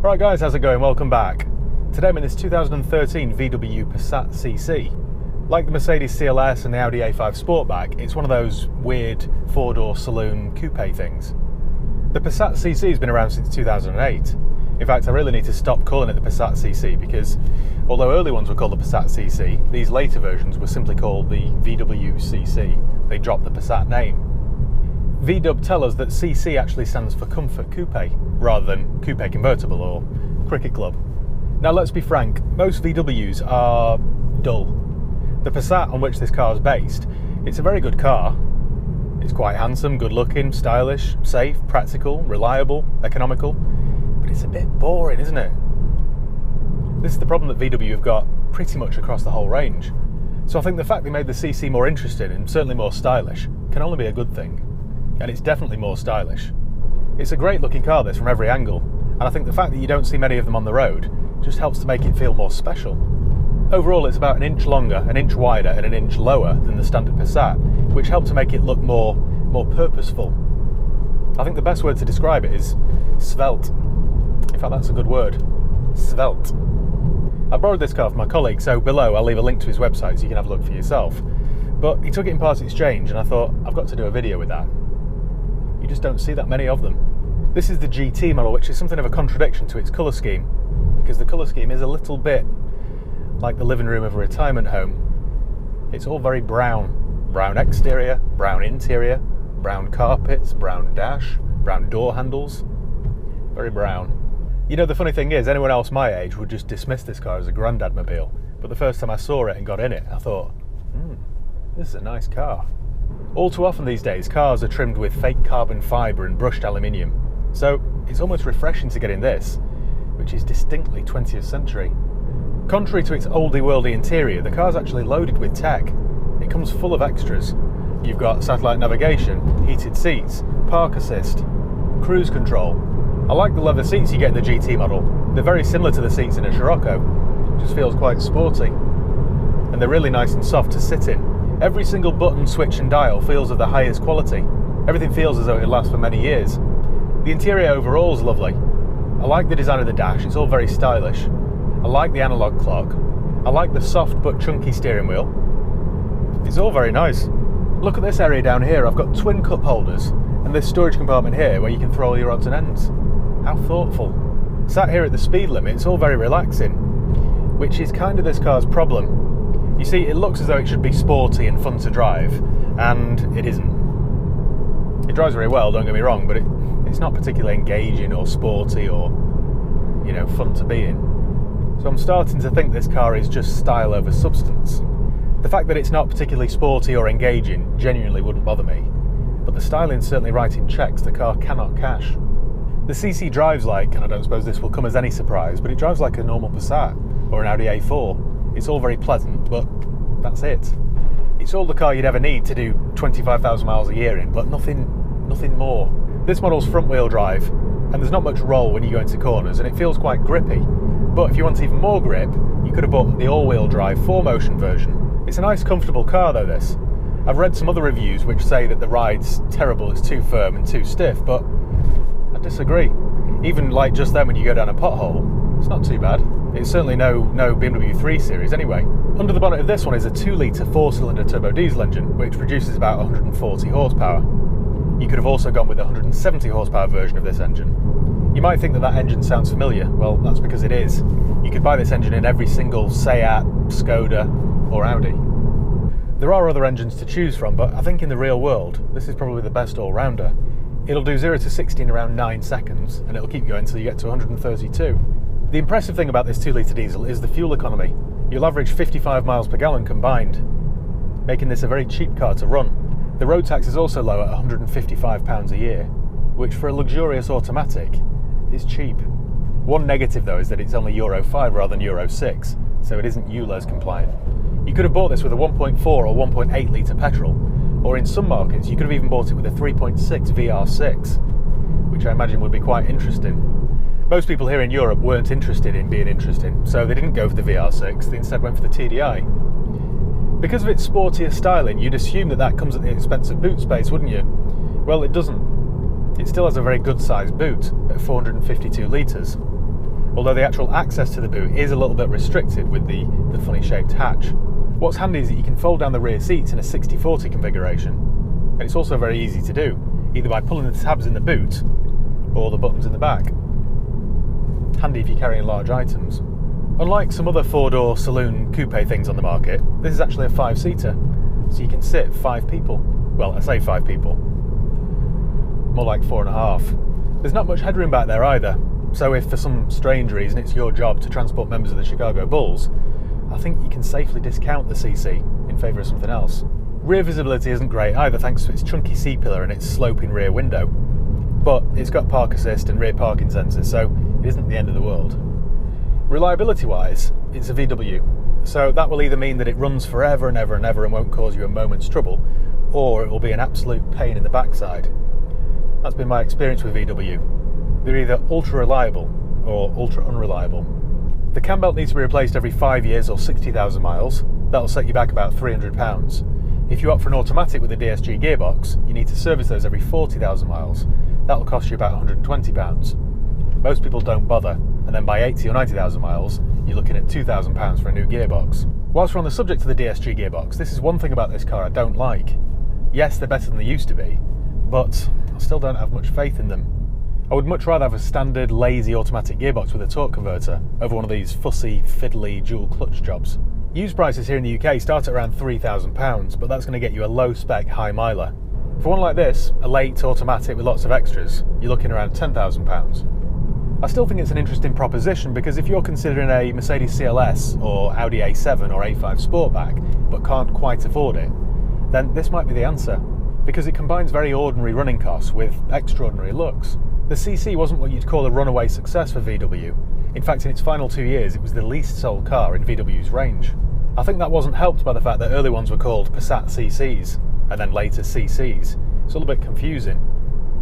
Alright guys, how's it going? Welcome back. Today I'm in this 2013 VW Passat CC. Like the Mercedes CLS and the Audi A5 Sportback, it's one of those weird four-door saloon coupe things. The Passat CC has been around since 2008. In fact, I really need to stop calling it the Passat CC because although early ones were called the Passat CC, these later versions were simply called the VW CC. They dropped the Passat name. VW tell us that CC actually stands for Comfort Coupe, rather than Coupe Convertible or Cricket Club. Now let's be frank, most VWs are dull. The Passat on which this car is based, it's a very good car. It's quite handsome, good looking, stylish, safe, practical, reliable, economical, but it's a bit boring, isn't it? This is the problem that VW have got pretty much across the whole range. So I think the fact they made the CC more interesting and certainly more stylish can only be a good thing. And it's definitely more stylish. It's a great looking car, this, from every angle, and I think the fact that you don't see many of them on the road just helps to make it feel more special. Overall, it's about an inch longer, an inch wider and an inch lower than the standard Passat, which helped to make it look more purposeful. I think the best word to describe it is svelte. In fact, that's a good word. Svelte. I borrowed this car from my colleague, so below I'll leave a link to his website so you can have a look for yourself. But he took it in part exchange and I thought, I've got to do a video with that. You just don't see that many of them. This is the GT model, which is something of a contradiction to its colour scheme, because the colour scheme is a little bit like the living room of a retirement home. It's all very brown. Brown exterior, brown interior, brown carpets, brown dash, brown door handles. Very brown. You know, the funny thing is, anyone else my age would just dismiss this car as a granddad mobile, but the first time I saw it and got in it, I thought, this is a nice car. All too often these days, cars are trimmed with fake carbon fibre and brushed aluminium, so it's almost refreshing to get in this, which is distinctly 20th century. Contrary to its oldie-worldy interior, the car's actually loaded with tech. It comes full of extras. You've got satellite navigation, heated seats, park assist, cruise control. I like the leather seats you get in the GT model. They're very similar to the seats in a Scirocco. It just feels quite sporty. And they're really nice and soft to sit in. Every single button, switch and dial feels of the highest quality. Everything feels as though it'll last for many years. The interior overall is lovely. I like the design of the dash, it's all very stylish. I like the analogue clock. I like the soft but chunky steering wheel. It's all very nice. Look at this area down here, I've got twin cup holders and this storage compartment here where you can throw all your odds and ends. How thoughtful. Sat here at the speed limit, it's all very relaxing, which is kind of this car's problem. You see, it looks as though it should be sporty and fun to drive, and it isn't. It drives very well, don't get me wrong, but it's not particularly engaging or sporty or, fun to be in. So I'm starting to think this car is just style over substance. The fact that it's not particularly sporty or engaging genuinely wouldn't bother me, but the styling's certainly writing checks the car cannot cash. The CC drives like, and I don't suppose this will come as any surprise, but it drives like a normal Passat or an Audi A4. It's all very pleasant, but that's it. It's all the car you'd ever need to do 25,000 miles a year in, but nothing more. This model's front wheel drive, and there's not much roll when you go into corners, and it feels quite grippy. But if you want even more grip, you could have bought the all-wheel drive 4Motion version. It's a nice, comfortable car though, this. I've read some other reviews which say that the ride's terrible, it's too firm and too stiff, but I disagree. Even like just then when you go down a pothole, it's not too bad. It's certainly no BMW 3 Series anyway. Under the bonnet of this one is a 2-litre 4-cylinder turbo diesel engine, which produces about 140 horsepower. You could have also gone with the 170 horsepower version of this engine. You might think that engine sounds familiar. Well, that's because it is. You could buy this engine in every single Seat, Skoda or Audi. There are other engines to choose from, but I think in the real world, this is probably the best all-rounder. It'll do 0 to 60 in around 9 seconds, and it'll keep going until you get to 132. The impressive thing about this 2-litre diesel is the fuel economy. You'll average 55 miles per gallon combined, making this a very cheap car to run. The road tax is also low at £155 a year, which for a luxurious automatic is cheap. One negative though is that it's only Euro 5 rather than Euro 6, so it isn't ULEZ compliant. You could have bought this with a 1.4 or 1.8 litre petrol, or in some markets you could have even bought it with a 3.6 VR6, which I imagine would be quite interesting. Most people here in Europe weren't interested in being interesting, so they didn't go for the VR6, they instead went for the TDI. Because of its sportier styling, you'd assume that comes at the expense of boot space, wouldn't you? Well, it doesn't. It still has a very good sized boot at 452 litres. although the actual access to the boot is a little bit restricted with the funny shaped hatch. What's handy is that you can fold down the rear seats in a 60/40 configuration, and it's also very easy to do, either by pulling the tabs in the boot or the buttons in the back. Handy if you're carrying large items. Unlike some other four-door saloon coupe things on the market, this is actually a 5-seater, so you can sit 5 people. Well, I say 5 people. More like 4.5. There's not much headroom back there either, so if for some strange reason it's your job to transport members of the Chicago Bulls, I think you can safely discount the CC in favour of something else. Rear visibility isn't great either, thanks to its chunky C-pillar and its sloping rear window, but it's got park assist and rear parking sensors, so it isn't the end of the world. Reliability-wise, it's a VW, so that will either mean that it runs forever and ever and ever and won't cause you a moment's trouble, or it will be an absolute pain in the backside. That's been my experience with VW. They're either ultra-reliable or ultra-unreliable. The cam belt needs to be replaced every 5 years or 60,000 miles. That'll set you back about £300. If you opt for an automatic with a Dsg Gearbox, you need to service those every 40,000 miles. That'll cost you about £120. Most people don't bother, and then by 80 or 90,000 miles, you're looking at £2,000 for a new gearbox. Whilst we're on the subject of the Dsg Gearbox, this is one thing about this car I don't like. Yes, they're better than they used to be, but I still don't have much faith in them. I would much rather have a standard, lazy automatic gearbox with a torque converter over one of these fussy, fiddly dual clutch jobs. Used prices here in the UK start at around £3,000, but that's going to get you a low-spec, high miler. For one like this, a late automatic with lots of extras, you're looking around £10,000. I still think it's an interesting proposition because if you're considering a Mercedes CLS or Audi A7 or A5 Sportback but can't quite afford it, then this might be the answer, because it combines very ordinary running costs with extraordinary looks. The CC wasn't what you'd call a runaway success for VW. In fact, in its final 2 years, it was the least sold car in VW's range. I think that wasn't helped by the fact that early ones were called PASSAT CCs, and then later CCs. It's all a bit confusing.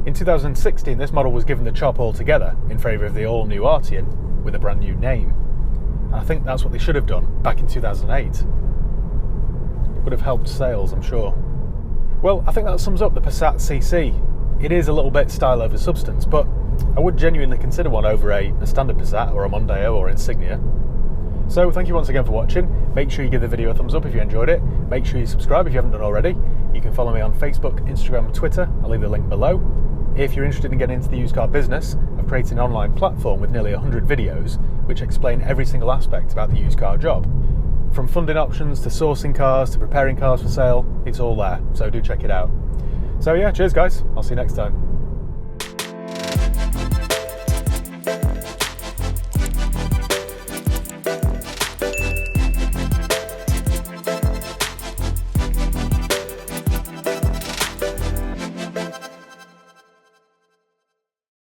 In 2016, this model was given the chop altogether in favour of the all-new Arteon with a brand new name. And I think that's what they should have done back in 2008. Would have helped sales, I'm sure. Well, I think that sums up the PASSAT CC. It is a little bit style over substance, but I would genuinely consider one over a standard Passat or a Mondeo or Insignia. So thank you once again for watching. Make sure you give the video a thumbs up if you enjoyed it. Make sure you subscribe if you haven't done already. You can follow me on Facebook, Instagram, Twitter. I'll leave the link below. If you're interested in getting into the used car business, I've created an online platform with nearly 100 videos which explain every single aspect about the used car job. From funding options to sourcing cars to preparing cars for sale, it's all there, so do check it out. So yeah, cheers guys, I'll see you next time.